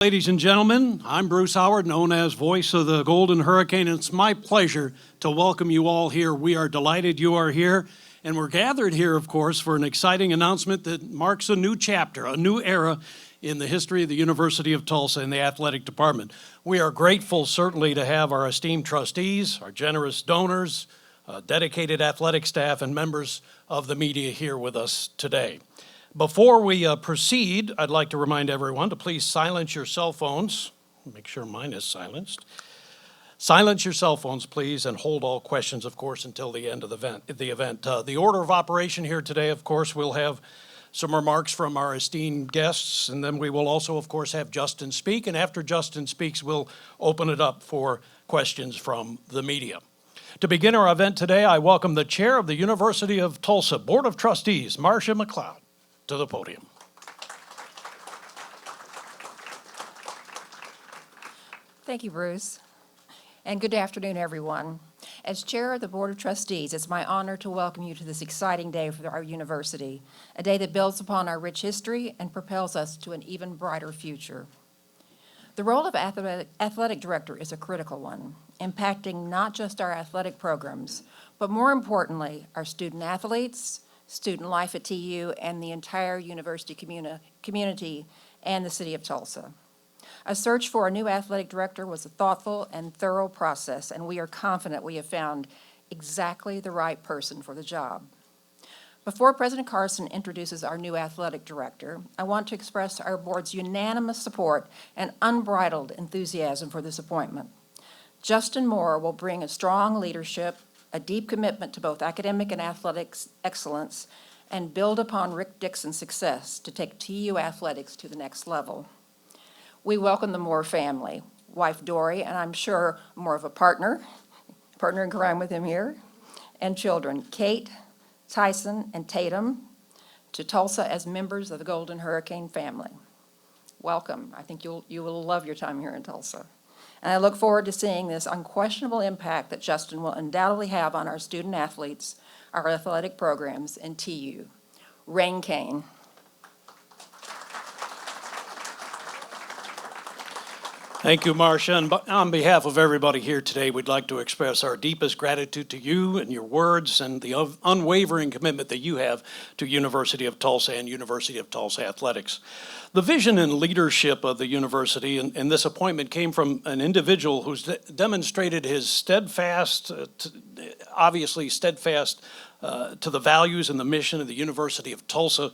Ladies and gentlemen, I'm Bruce Howard, known as Voice of the Golden Hurricane, and it's my pleasure to welcome you all here. We are delighted you are here, and we're gathered here, of course, for an exciting announcement that marks a new chapter, a new era in the history of the University of Tulsa and the athletic department. We are grateful, certainly, to have our esteemed trustees, our generous donors, dedicated athletic staff, and members of the media here with us today. Before we proceed, I'd like to remind everyone to please silence your cell phones. Make sure mine is silenced. Silence your cell phones, please, and hold all questions, of course, until the end of the event. The order of operation here today, of course, we'll have some remarks from our esteemed guests, and then we will also, of course, have Justin speak. And after Justin speaks, we'll open it up for questions from the media. To begin our event today, I welcome the chair of the University of Tulsa Board of Trustees, Marcia McLeod, to the podium. Thank you, Bruce. And good afternoon, everyone. As chair of the Board of Trustees, it's my honor to welcome you to this exciting day for our university, a day that builds upon our rich history and propels us to an even brighter future. The role of athletic director is a critical one, impacting not just our athletic programs, but more importantly, our student athletes, student life at TU, and the entire university community and the city of Tulsa. A search for a new athletic director was a thoughtful and thorough process, and we are confident we have found exactly the right person for the job. Before President Carson introduces our new athletic director, I want to express our board's unanimous support and unbridled enthusiasm for this appointment. Justin Moore will bring a strong leadership, a deep commitment to both academic and athletics excellence, and build upon Rick Dixon's success to take TU athletics to the next level. We welcome the Moore family, wife Dory, and I'm sure more of a partner in crime with him here, and children, Kate, Tyson, and Tatum, to Tulsa as members of the Golden Hurricane family. Welcome. I think you will love your time here in Tulsa. And I look forward to seeing this unquestionable impact that Justin will undoubtedly have on our student athletes, our athletic programs, and TU. Rain Cane. Thank you, Marcia. And on behalf of everybody here today, we'd like to express our deepest gratitude to you and your words and the unwavering commitment that you have to University of Tulsa and University of Tulsa athletics. The vision and leadership of the university and this appointment came from an individual who's demonstrated his steadfast to the values and the mission of the University of Tulsa.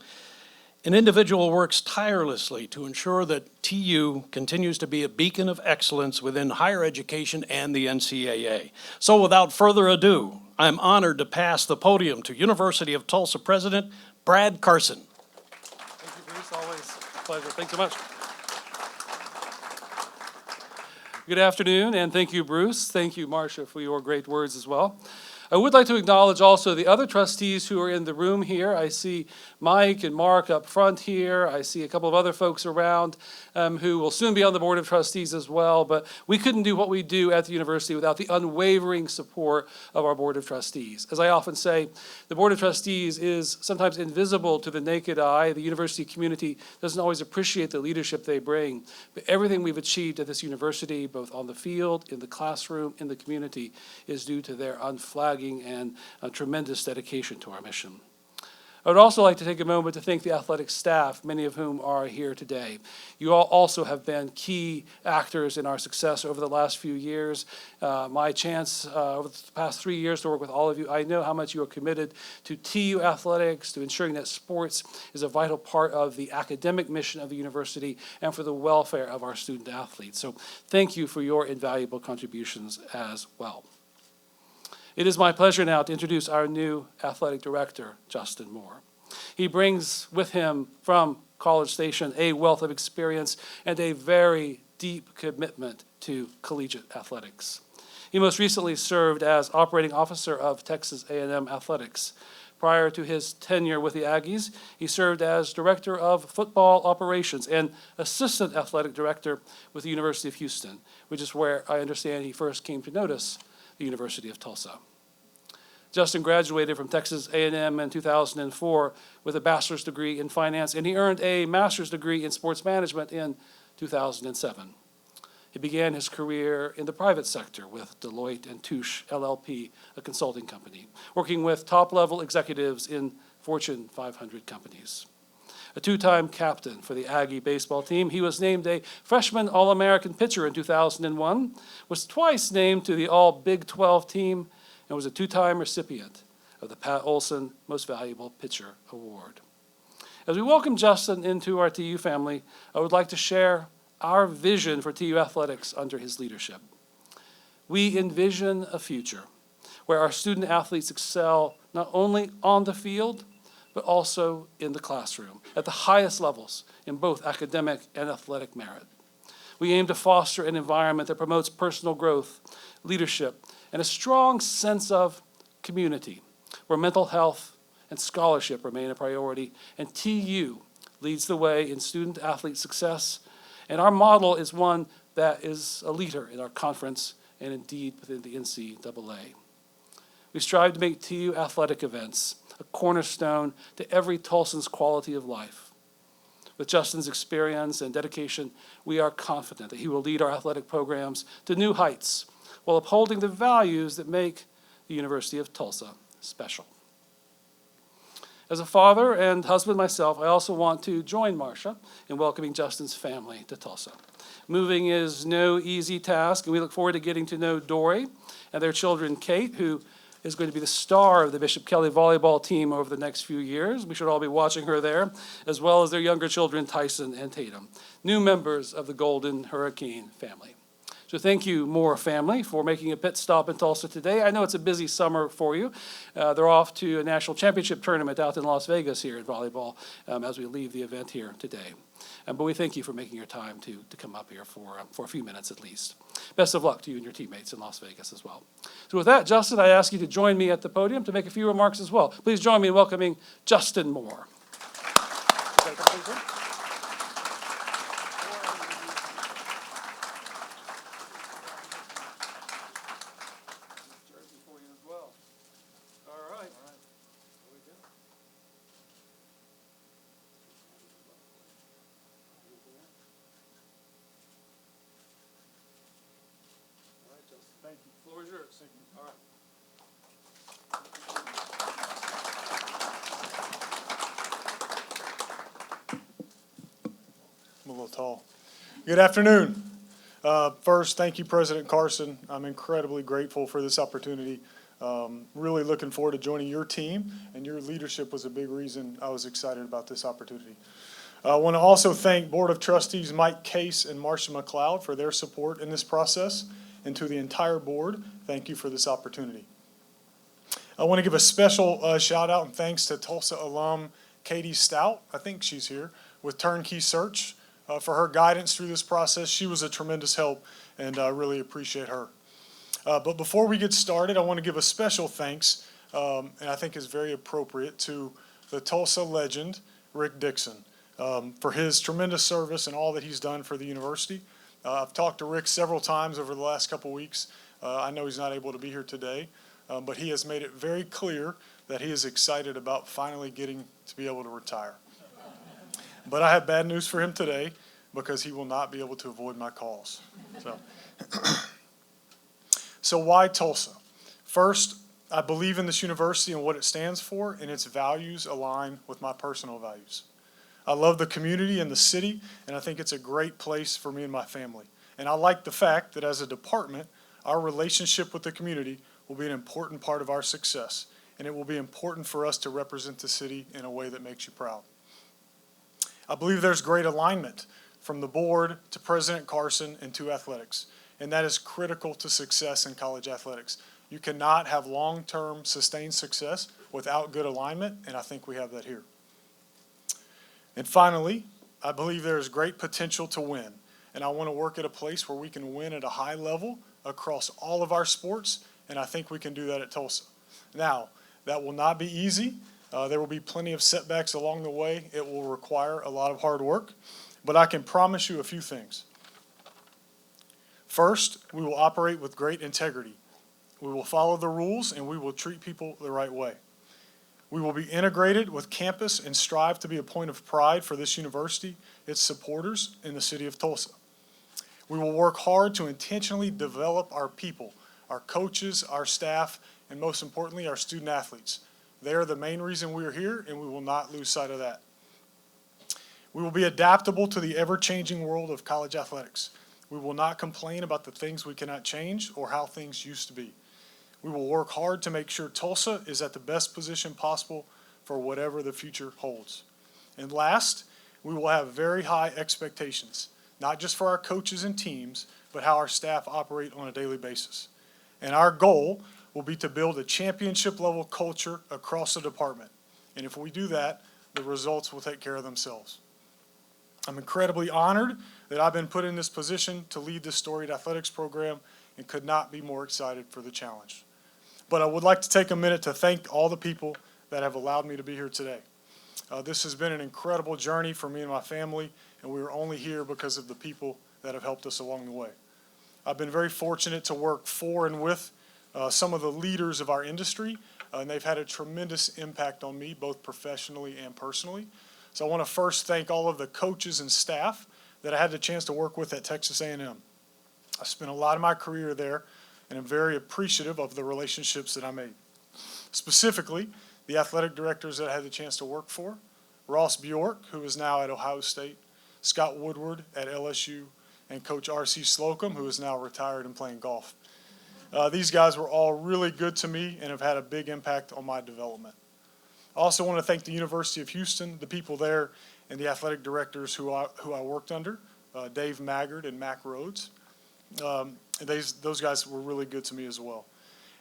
An individual works tirelessly to ensure that TU continues to be a beacon of excellence within higher education and the NCAA. So without further ado, I'm honored to pass the podium to University of Tulsa President Brad Carson. Thank you, Bruce. Always a pleasure. Thanks so much. Good afternoon, and thank you, Bruce. Thank you, Marcia, for your great words as well. I would like to acknowledge also the other trustees who are in the room here. I see Mike and Mark up front here. I see a couple of other folks around who will soon be on the Board of Trustees as well. But we couldn't do what we do at the university without the unwavering support of our Board of Trustees. As I often say, the Board of Trustees is sometimes invisible to the naked eye. The university community doesn't always appreciate the leadership they bring. But everything we've achieved at this university, both on the field, in the classroom, in the community, is due to their unflagging and a tremendous dedication to our mission. I would also like to take a moment to thank the athletic staff, many of whom are here today. You all also have been key actors in our success over the last few years. My chance over the past 3 years to work with all of you, I know how much you are committed to TU athletics, to ensuring that sports is a vital part of the academic mission of the university and for the welfare of our student athletes. So thank you for your invaluable contributions as well. It is my pleasure now to introduce our new athletic director, Justin Moore. He brings with him from College Station a wealth of experience and a very deep commitment to collegiate athletics. He most recently served as operating officer of Texas A&M Athletics. Prior to his tenure with the Aggies, he served as director of football operations and assistant athletic director with the University of Houston, which is where I understand he first came to notice the University of Tulsa. Justin graduated from Texas A&M in 2004 with a bachelor's degree in finance, and he earned a master's degree in sports management in 2007. He began his career in the private sector with Deloitte and Touche LLP, a consulting company, working with top-level executives in Fortune 500 companies. A two-time captain for the Aggie baseball team, he was named a freshman All-American pitcher in 2001, was twice named to the All-Big 12 team, and was a two-time recipient of the Pat Olson Most Valuable Pitcher Award. As we welcome Justin into our TU family, I would like to share our vision for TU athletics under his leadership. We envision a future where our student athletes excel not only on the field, but also in the classroom at the highest levels in both academic and athletic merit. We aim to foster an environment that promotes personal growth, leadership, and a strong sense of community, where mental health and scholarship remain a priority, and TU leads the way in student-athlete success, and our model is one that is a leader in our conference and indeed within the NCAA. We strive to make TU athletic events a cornerstone to every Tulsan's quality of life. With Justin's experience and dedication, we are confident that he will lead our athletic programs to new heights while upholding the values that make the University of Tulsa special. As a father and husband myself, I also want to join Marcia in welcoming Justin's family to Tulsa. Moving is no easy task, and we look forward to getting to know Dory and their children, Kate, who is going to be the star of the Bishop Kelly volleyball team over the next few years. We should all be watching her there, as well as their younger children, Tyson and Tatum, new members of the Golden Hurricane family. So thank you, Moore family, for making a pit stop in Tulsa today. I know it's a busy summer for you. They're off to a national championship tournament out in Las Vegas here in volleyball as we leave the event here today. But we thank you for making your time to come up here for a few minutes at least. Best of luck to you and your teammates in Las Vegas as well. So with that, Justin, I ask you to join me at the podium to make a few remarks as well. Please join me in welcoming Justin Moore. Thank you. The floor is yours. All right. I'm a little tall. Good afternoon. First, thank you, President Carson. I'm incredibly grateful for this opportunity. Really looking forward to joining your team, and your leadership was a big reason I was excited about this opportunity. I want to also thank Board of Trustees Mike Case and Marcia McLeod for their support in this process, and to the entire board, thank you for this opportunity. I want to give a special shout out and thanks to Tulsa alum Katie Stout, I think she's here, with Turnkey Search for her guidance through this process. She was a tremendous help, and I really appreciate her. But before we get started, I want to give a special thanks, and I think is very appropriate, to the Tulsa legend, Rick Dixon, for his tremendous service and all that he's done for the university. I've talked to Rick several times over the last couple weeks. I know he's not able to be here today, but he has made it very clear that he is excited about finally getting to be able to retire. But I have bad news for him today, because he will not be able to avoid my calls. So why Tulsa? First, I believe in this university and what it stands for, and its values align with my personal values. I love the community and the city, and I think it's a great place for me and my family. And I like the fact that as a department, our relationship with the community will be an important part of our success, and it will be important for us to represent the city in a way that makes you proud. I believe there's great alignment from the board to President Carson and to athletics, and that is critical to success in college athletics. You cannot have long-term sustained success without good alignment, and I think we have that here. And finally, I believe there is great potential to win, and I want to work at a place where we can win at a high level across all of our sports, and I think we can do that at Tulsa. Now, that will not be easy. There will be plenty of setbacks along the way. It will require a lot of hard work, but I can promise you a few things. First, we will operate with great integrity. We will follow the rules, and we will treat people the right way. We will be integrated with campus and strive to be a point of pride for this university, its supporters, in the city of Tulsa. We will work hard to intentionally develop our people, our coaches, our staff, and most importantly, our student athletes. They are the main reason we are here, and we will not lose sight of that. We will be adaptable to the ever-changing world of college athletics. We will not complain about the things we cannot change or how things used to be. We will work hard to make sure Tulsa is at the best position possible for whatever the future holds. And last, we will have very high expectations, not just for our coaches and teams, but how our staff operate on a daily basis. And our goal will be to build a championship-level culture across the department. And if we do that, the results will take care of themselves. I'm incredibly honored that I've been put in this position to lead this storied athletics program and could not be more excited for the challenge. But I would like to take a minute to thank all the people that have allowed me to be here today. This has been an incredible journey for me and my family, and we are only here because of the people that have helped us along the way. I've been very fortunate to work for and with some of the leaders of our industry, and they've had a tremendous impact on me, both professionally and personally. So I want to first thank all of the coaches and staff that I had the chance to work with at Texas A&M. I spent a lot of my career there, and I'm very appreciative of the relationships that I made. Specifically, the athletic directors that I had the chance to work for, Ross Bjork, who is now at Ohio State, Scott Woodward at LSU, and Coach R.C. Slocum, who is now retired and playing golf. These guys were all really good to me and have had a big impact on my development. I also want to thank the University of Houston, the people there, and the athletic directors who I worked under, Dave Maggard and Mac Rhodes. Those guys were really good to me as well.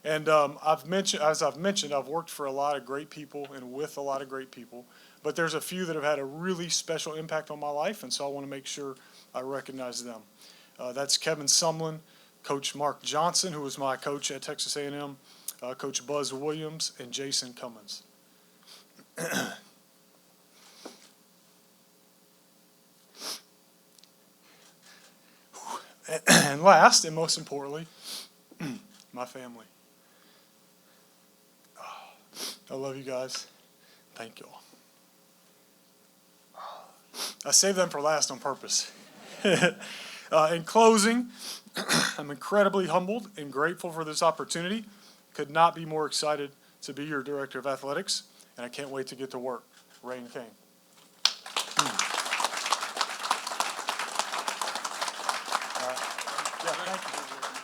And as I've mentioned, I've worked for a lot of great people and with a lot of great people, but there's a few that have had a really special impact on my life, and so I want to make sure I recognize them. That's Kevin Sumlin, Coach Mark Johnson, who was my coach at Texas A&M, Coach Buzz Williams, and Jason Cummins. And last, and most importantly, my family. I love you guys. Thank you all. I saved them for last on purpose. In closing, I'm incredibly humbled and grateful for this opportunity. Could not be more excited to be your Director of Athletics, and I can't wait to get to work. Rain Kane. Thank you.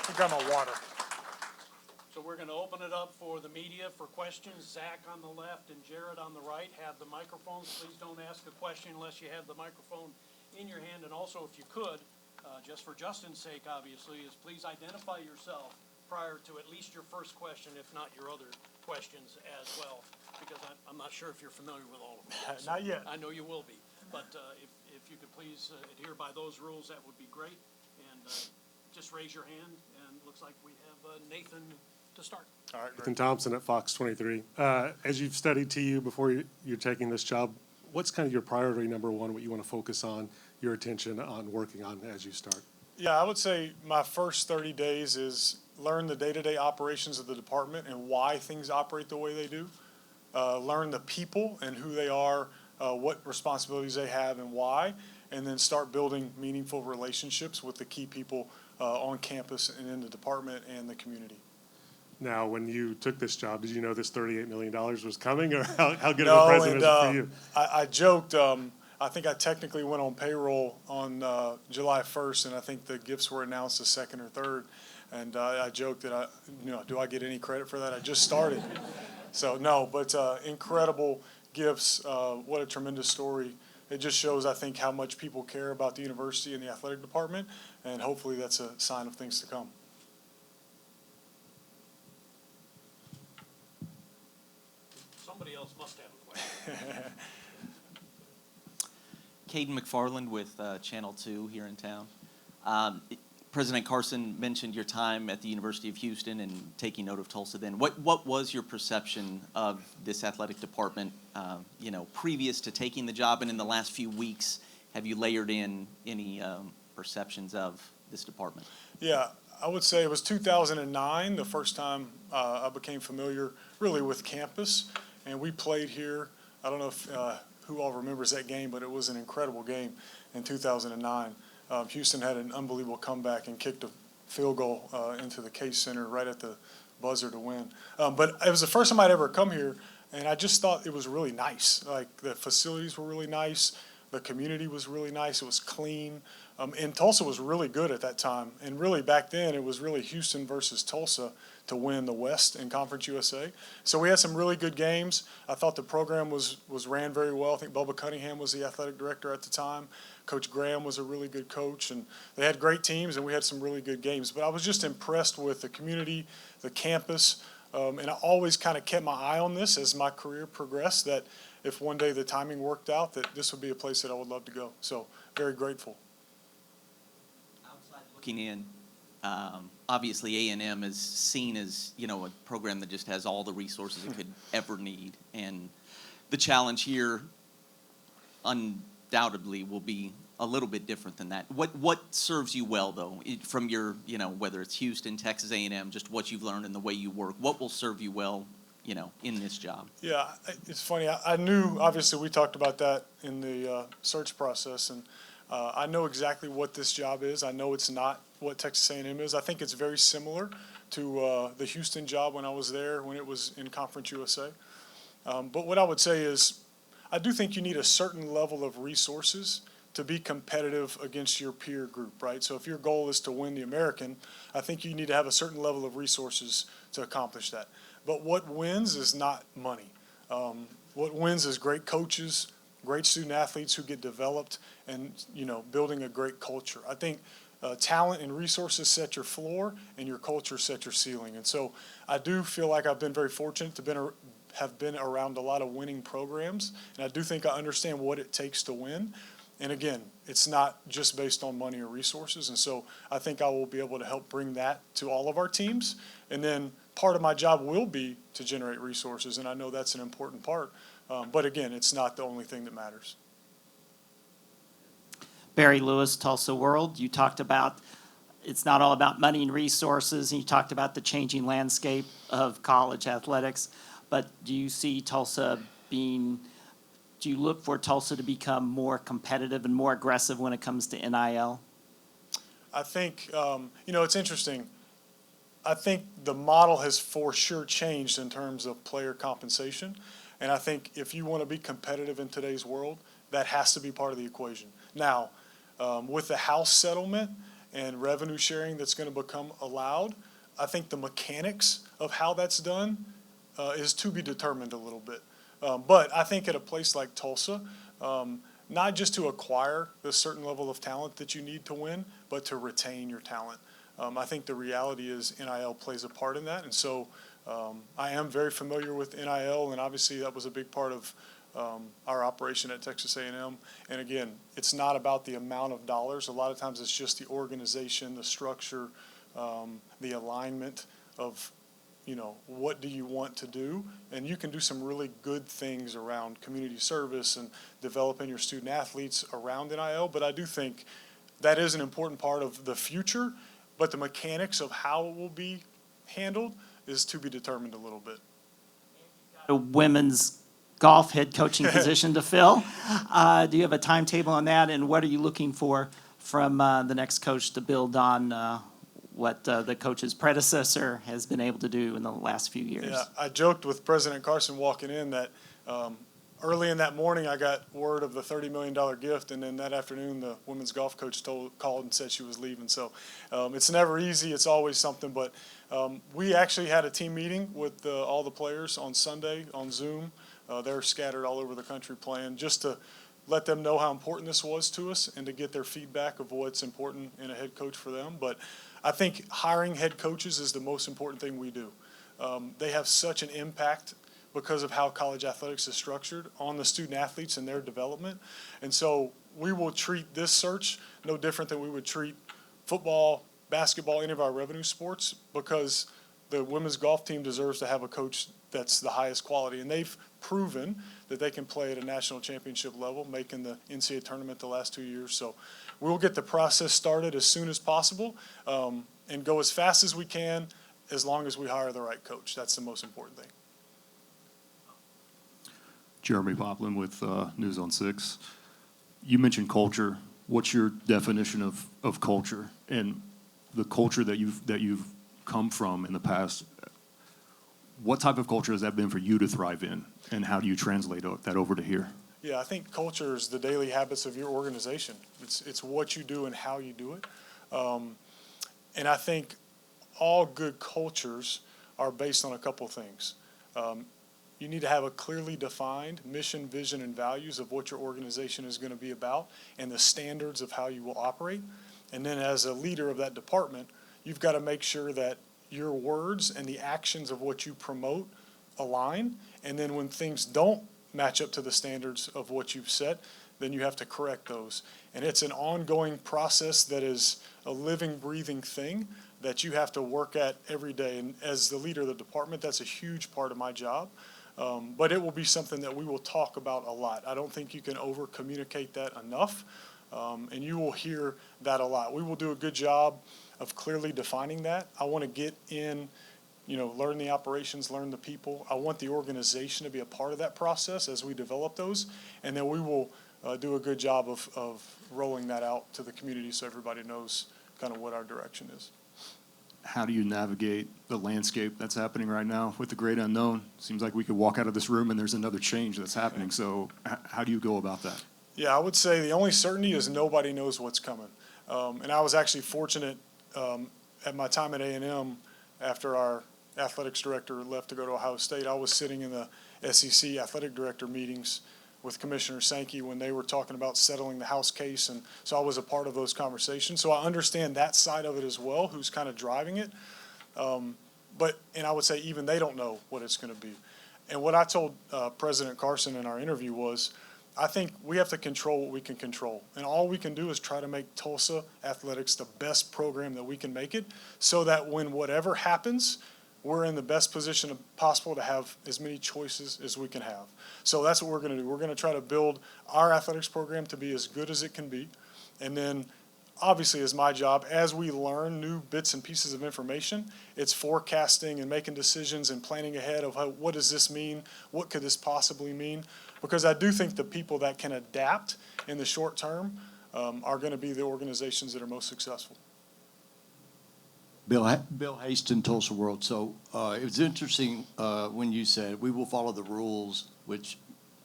I got my water. So we're going to open it up for the media for questions. Zach on the left and Jared on the right have the microphones. Please don't ask a question unless you have the microphone in your hand. And also, if you could, just for Justin's sake, obviously, is please identify yourself prior to at least your first question, if not your other questions as well, because I'm not sure if you're familiar with all of them. So Not yet. I know you will be. But if you could please adhere by those rules, that would be great. And just raise your hand, and it looks like we have Nathan to start. All right, Nathan Thompson at Fox 23. As you've studied TU before you're taking this job, what's kind of your priority number one, what you want to focus on, your attention on working on as you start? Yeah, I would say my first 30 days is learn the day-to-day operations of the department and why things operate the way they do. Learn the people and who they are, what responsibilities they have and why, and then start building meaningful relationships with the key people on campus and in the department and the community. Now, when you took this job, did you know this $38 million was coming, or how good of a president is it for you? I joked, I think I technically went on payroll on July 1st, and I think the gifts were announced the 2nd or 3rd. And I joked that, do I get any credit for that? I just started. So, no, but incredible gifts. What a tremendous story. It just shows, I think, how much people care about the university and the athletic department, and hopefully that's a sign of things to come. Somebody else must have a question. Caden McFarland with Channel 2 here in town. President Carson mentioned your time at the University of Houston and taking note of Tulsa then. What was your perception of this athletic department, previous to taking the job, and in the last few weeks, have you layered in any perceptions of this department? Yeah, I would say it was 2009, the first time I became familiar really with campus. and we played here. I don't know if who all remembers that game, but it was an incredible game in 2009. Houston had an unbelievable comeback and kicked a field goal into the Case Center right at the buzzer to win. But it was the first time I'd ever come here, and I just thought it was really nice. Like, the facilities were really nice. The community was really nice. It was clean. And Tulsa was really good at that time. And really, back then, it was really Houston versus Tulsa to win the West in Conference USA. So we had some really good games. I thought the program was ran very well. I think Bubba Cunningham was the athletic director at the time. Coach Graham was a really good coach. And they had great teams, and we had some really good games. But I was just impressed with the community, the campus. And I always kind of kept my eye on this as my career progressed, that if one day the timing worked out, that this would be a place that I would love to go. So very grateful. Looking in, obviously A&M is seen as, you know, a program that just has all the resources it could ever need. And the challenge here undoubtedly will be a little bit different than that. What serves you well, though, from your, you know, whether it's Houston, Texas A&M, just what you've learned and the way you work, what will serve you well, you know, in this job? Yeah, it's funny. I knew, obviously, we talked about that in the search process, and I know exactly what this job is. I know it's not what Texas A&M is. I think it's very similar to the Houston job when I was there, when it was in Conference USA. But what I would say is, I do think you need a certain level of resources to be competitive against your peer group, right? So if your goal is to win the American, I think you need to have a certain level of resources to accomplish that. But what wins is not money. What wins is great coaches, great student athletes who get developed, and, you know, building a great culture. I think talent and resources set your floor, and your culture set your ceiling. And so I do feel like I've been very fortunate to have been around a lot of winning programs, and I do think I understand what it takes to win. And again, it's not just based on money or resources. And so I think I will be able to help bring that to all of our teams. And then part of my job will be to generate resources, and I know that's an important part. But again, it's not the only thing that matters. Barry Lewis, Tulsa World. You talked about it's not all about money and resources, and you talked about the changing landscape of college athletics. But do you see Tulsa do you look for Tulsa to become more competitive and more aggressive when it comes to NIL? I think, you know, it's interesting. I think the model has for sure changed in terms of player compensation. And I think if you want to be competitive in today's world, that has to be part of the equation. Now, with the House settlement and revenue sharing that's going to become allowed, I think the mechanics of how that's done is to be determined a little bit. But I think at a place like Tulsa, not just to acquire the certain level of talent that you need to win, but to retain your talent. I think the reality is NIL plays a part in that. And so I am very familiar with NIL, and obviously that was a big part of our operation at Texas A&M. And again, it's not about the amount of dollars. A lot of times it's just the organization, the structure, the alignment of, you know, what do you want to do? And you can do some really good things around community service and developing your student athletes around NIL. But I do think that is an important part of the future. But the mechanics of how it will be handled is to be determined a little bit. A women's golf head coaching position to fill. Do you have a timetable on that, and what are you looking for from the next coach to build on what the coach's predecessor has been able to do in the last few years? Yeah, I joked with President Carson walking in that early in that morning I got word of the $30 million gift, and then that afternoon the women's golf coach called and said she was leaving. So it's never easy. It's always something. But we actually had a team meeting with all the players on Sunday on Zoom. They're scattered all over the country playing, just to let them know how important this was to us and to get their feedback of what's important in a head coach for them. But I think hiring head coaches is the most important thing we do. They have such an impact because of how college athletics is structured on the student athletes and their development. And so we will treat this search no different than we would treat football, basketball, any of our revenue sports, because the women's golf team deserves to have a coach that's the highest quality. And they've proven that they can play at a national championship level, making the NCAA tournament the last 2 years. So we'll get the process started as soon as possible and go as fast as we can, as long as we hire the right coach. That's the most important thing. Jeremy Poplin with News on 6. You mentioned culture. What's your definition of culture? And the culture that you've come from in the past, what type of culture has that been for you to thrive in? And how do you translate that over to here? Yeah, I think culture is the daily habits of your organization. It's what you do and how you do it. And I think all good cultures are based on a couple of things. You need to have a clearly defined mission, vision, and values of what your organization is going to be about and the standards of how you will operate. And then as a leader of that department, you've got to make sure that your words and the actions of what you promote align. And then when things don't match up to the standards of what you've set, then you have to correct those. And it's an ongoing process that is a living, breathing thing that you have to work at every day. And as the leader of the department, that's a huge part of my job. But it will be something that we will talk about a lot. I don't think you can over-communicate that enough, and you will hear that a lot. We will do a good job of clearly defining that. I want to get in, learn the operations, learn the people. I want the organization to be a part of that process as we develop those, and then we will do a good job of rolling that out to the community so everybody knows kind of what our direction is. How do you navigate the landscape that's happening right now with the great unknown? Seems like we could walk out of this room and there's another change that's happening. So how do you go about that? Yeah, I would say the only certainty is nobody knows what's coming. And I was actually fortunate at my time at A&M after our athletics director left to go to Ohio State. I was sitting in the SEC athletic director meetings with Commissioner Sankey when they were talking about settling the House case. And so I was a part of those conversations. So I understand that side of it as well, who's kind of driving it. And I would say even they don't know what it's going to be. And what I told President Carson in our interview was, I think we have to control what we can control. And all we can do is try to make Tulsa athletics the best program that we can make it so that when whatever happens, we're in the best position possible to have as many choices as we can have. So that's what we're going to do. We're going to try to build our athletics program to be as good as it can be. And then obviously is my job, as we learn new bits and pieces of information, it's forecasting and making decisions and planning ahead of what does this mean? What could this possibly mean? Because I do think the people that can adapt in the short term are going to be the organizations that are most successful. Bill Haston, Tulsa World. So it was interesting when you said, we will follow the rules, which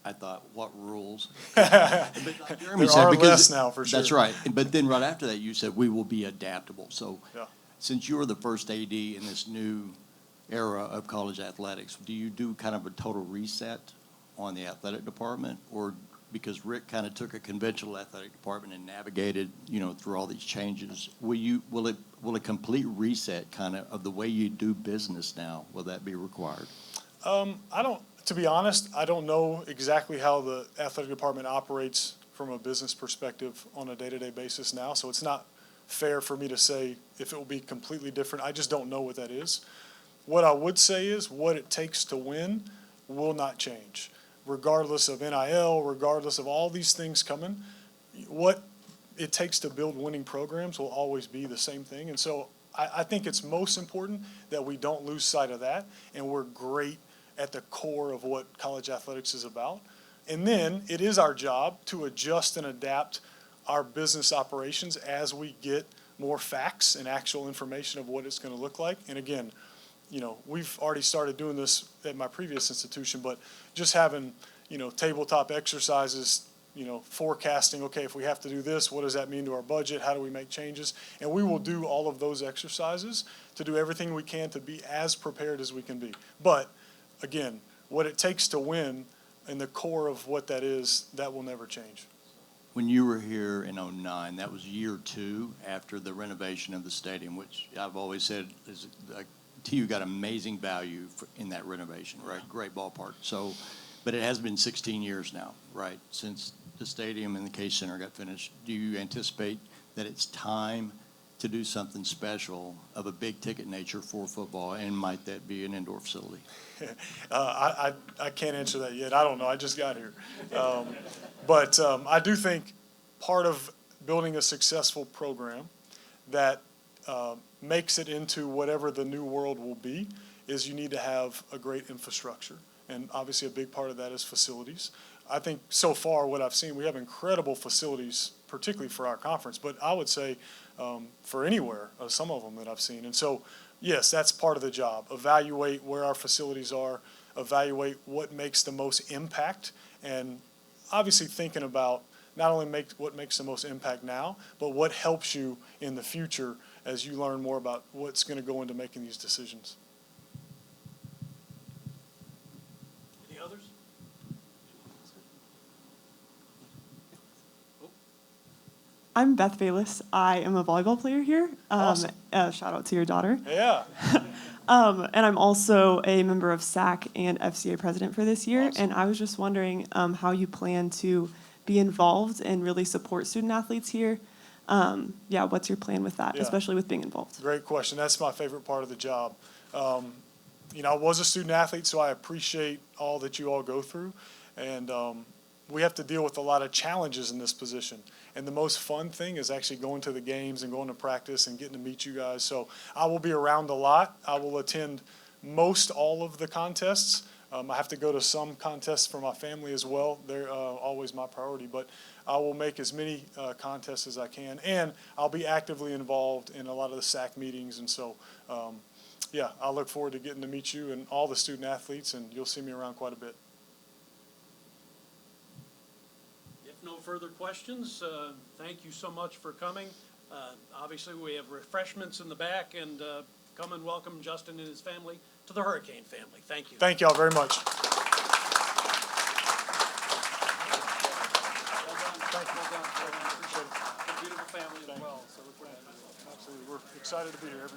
I thought, what rules? But Jeremy There said, are because less now, for sure. That's right. But then right after that, you said, we will be adaptable. So Yeah. since you were the first AD in this new era of college athletics, do you do kind of a total reset on the athletic department? Or because Rick kind of took a conventional athletic department and navigated, through all these changes, will a complete reset kind of the way you do business now, will that be required? To be honest, I don't know exactly how the athletic department operates from a business perspective on a day-to-day basis now, so it's not fair for me to say if it will be completely different. I just don't know what that is. What I would say is what it takes to win will not change. Regardless of NIL, regardless of all these things coming, what it takes to build winning programs will always be the same thing. And so I think it's most important that we don't lose sight of that, and we're great at the core of what college athletics is about. And then it is our job to adjust and adapt our business operations as we get more facts and actual information of what it's going to look like. And again, we've already started doing this at my previous institution, but just having, tabletop exercises, forecasting, okay, if we have to do this, what does that mean to our budget? How do we make changes? And we will do all of those exercises to do everything we can to be as prepared as we can be. But again, what it takes to win and the core of what that is, that will never change. When you were here in '09, that was year 2 after the renovation of the stadium, which I've always said is TU got amazing value in that renovation, right? Great ballpark. So, but it has been 16 years now, right, since the stadium and the Case Center got finished. Do you anticipate that it's time to do something special of a big ticket nature for football, and might that be an indoor facility? I can't answer that yet. I don't know. I just got here. But I do think part of building a successful program that makes it into whatever the new world will be is you need to have a great infrastructure. and obviously a big part of that is facilities. I think so far what I've seen, we have incredible facilities, particularly for our conference, but I would say for anywhere, some of them that I've seen. And so, yes, that's part of the job. Evaluate where our facilities are, evaluate what makes the most impact, and obviously thinking about not only what makes the most impact now, but what helps you in the future as you learn more about what's going to go into making these decisions. Any others? I'm Beth Bayless. I am a volleyball player here. Awesome. Shout out to your daughter. Yeah. And I'm also a member of SAC and FCA president for this year. Awesome. And I was just wondering how you plan to be involved and really support student athletes here. Yeah, what's your plan with that, Yeah. especially with being involved? Great question. That's my favorite part of the job. I was a student athlete, so I appreciate all that you all go through. And we have to deal with a lot of challenges in this position. And the most fun thing is actually going to the games and going to practice and getting to meet you guys. So I will be around a lot. I will attend most all of the contests. I have to go to some contests for my family as well. They're always my priority. But I will make as many contests as I can. And I'll be actively involved in a lot of the SAC meetings. And so, yeah, I look forward to getting to meet you and all the student athletes. And you'll see me around quite a bit. If no further questions, thank you so much for coming. Obviously, we have refreshments in the back, and come and welcome Justin and his family to the Hurricane family. Thank you. Thank you all very much. Well done. Appreciate it. Beautiful family as well, so we're Absolutely. We're excited to be here every day.